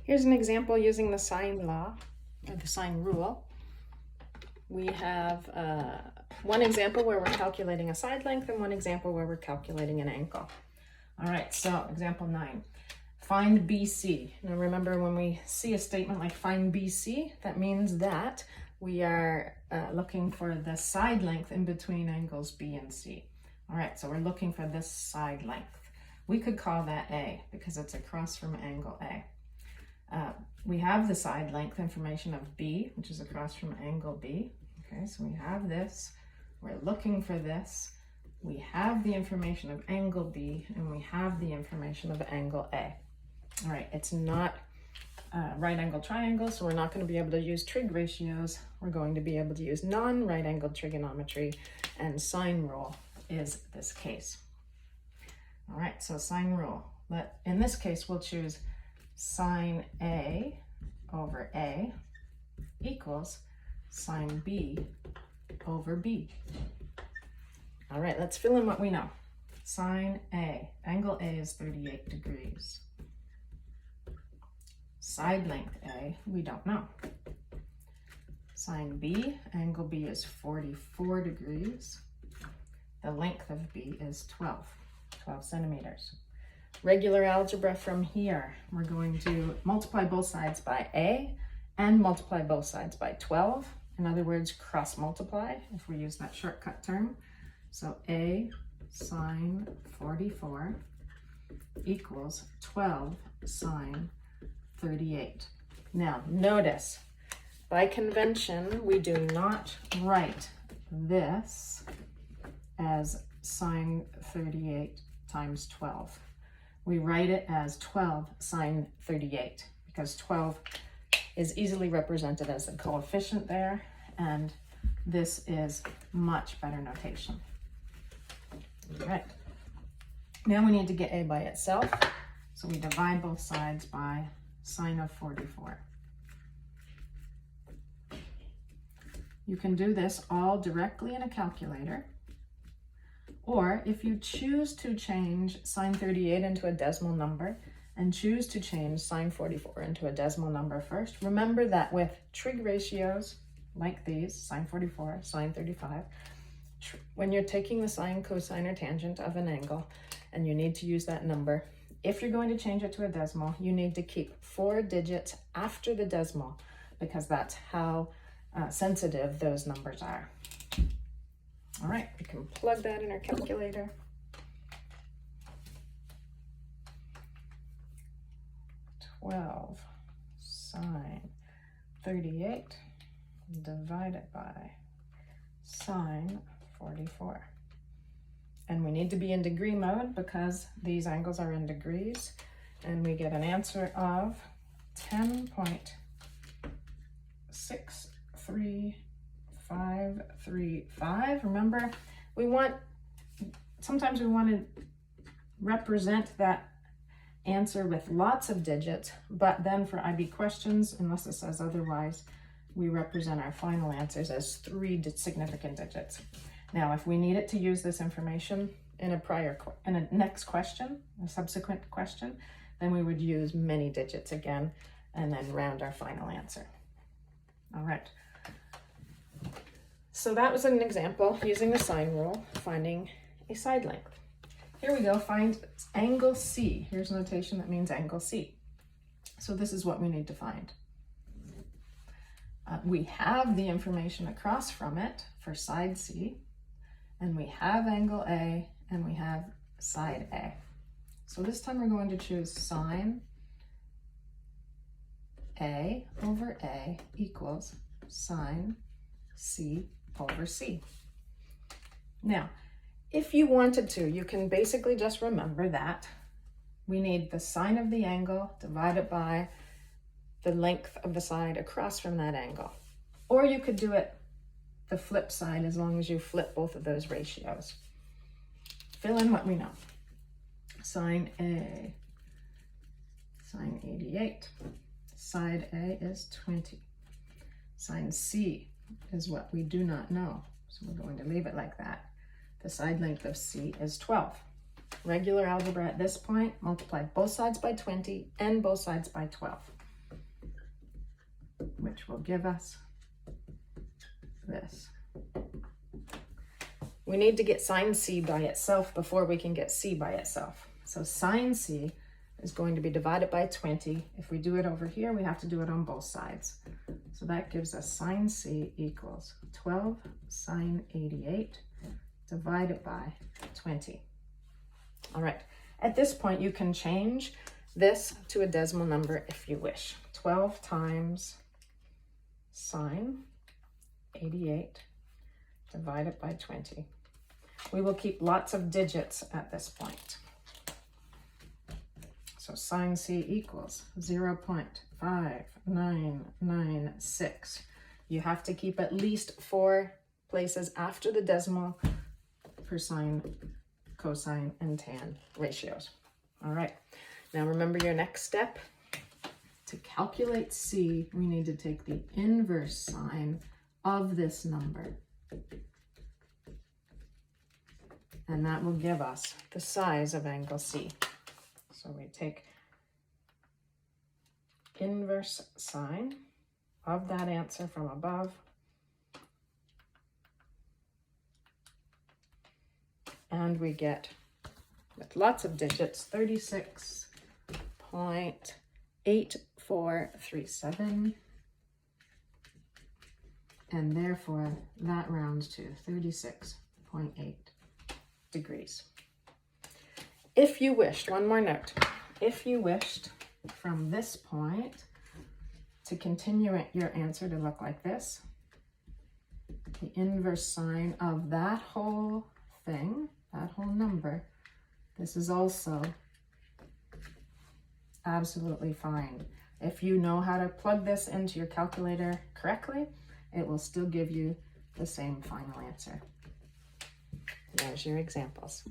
Here's an example using the sine law, or the sine rule. We have one example where we're calculating a side length and one example where we're calculating an angle. All right, so example 9. Find BC. Now remember, when we see a statement like find BC, that means that we are looking for the side length in between angles B and C. All right, so we're looking for this side length. We could call that A because it's across from angle A. We have the side length information of B, which is across from angle B. Okay, so we have this. We're looking for this. We have the information of angle B, and we have the information of angle A. All right, it's not right angle triangle, so we're not going to be able to use trig ratios. We're going to be able to use non-right angled trigonometry, and sine rule is this case. All right, so sine rule. In this case, we'll choose sine A over A equals sine B over B. All right, let's fill in what we know. Sine A, angle A is 38 degrees. Side length A, we don't know. Sine B, angle B is 44 degrees. The length of B is 12 centimeters. Regular algebra from here, we're going to multiply both sides by A and multiply both sides by 12. In other words, cross multiply if we use that shortcut term. So A sine 44 equals 12 sine 38. Now notice, by convention, we do not write this as sine 38 times 12. We write it as 12 sine 38 because 12 is easily represented as a coefficient there, and this is much better notation. All right, now we need to get A by itself, so we divide both sides by sine of 44. You can do this all directly in a calculator, or if you choose to change sine 38 into a decimal number and choose to change sine 44 into a decimal number first, remember that with trig ratios like these, sine 44, sine 35, when you're taking the sine, cosine, or tangent of an angle and you need to use that number, if you're going to change it to a decimal, you need to keep 4 digits after the decimal because that's how sensitive those numbers are. All right, we can plug that in our calculator. (12 sine 38 divided by sine 44. And we need to be in degree mode because these angles are in degrees, and we get an answer of 10.63535. Remember, sometimes we want to represent that answer with lots of digits, but then for IB questions, unless it says otherwise, we represent our final answers as 3 significant digits. Now, if we needed to use this information in a next question, a subsequent question, then we would use many digits again and then round our final answer. All right. So that was an example using the sine rule, finding a side length. Here we go, find angle C. Here's notation that means angle C. So this is what we need to find. We have the information across from it for side C, and we have angle A, and we have side A. So this time we're going to choose sine A over A equals sine C over C. Now, if you wanted to, you can basically just remember that we need the sine of the angle divided by the length of the side across from that angle. Or you could do it the flip side as long as you flip both of those ratios. Fill in what we know. Sine A, sine 88. Side A is 20. Sine C is what we do not know, so we're going to leave it like that. The side length of C is 12. Regular algebra at this point, multiply both sides by 20 and both sides by 12. which will give us this. We need to get sine C by itself before we can get C by itself. So sine C is going to be divided by 20. If we do it over here, we have to do it on both sides. So that gives us sine C equals 12 sine 88 divided by 20. All right, at this point, you can change this to a decimal number if you wish. 12 times sine 88 divided by 20. We will keep lots of digits at this point. So sine C equals 0.5996. You have to keep at least 4 places after the decimal for sine, cosine, and tan ratios. All right, now remember your next step. To calculate C, we need to take the inverse sine of this number. And that will give us the size of angle C. So we take inverse sine of that answer from above and we get, with lots of digits, 36.8437, and therefore that rounds to 36.8 degrees. If you wished, one more note, if you wished from this point to continue your answer to look like this, the inverse sine of that whole thing, that whole number, this is also absolutely fine. If you know how to plug this into your calculator correctly, it will still give you the same final answer. There's your examples.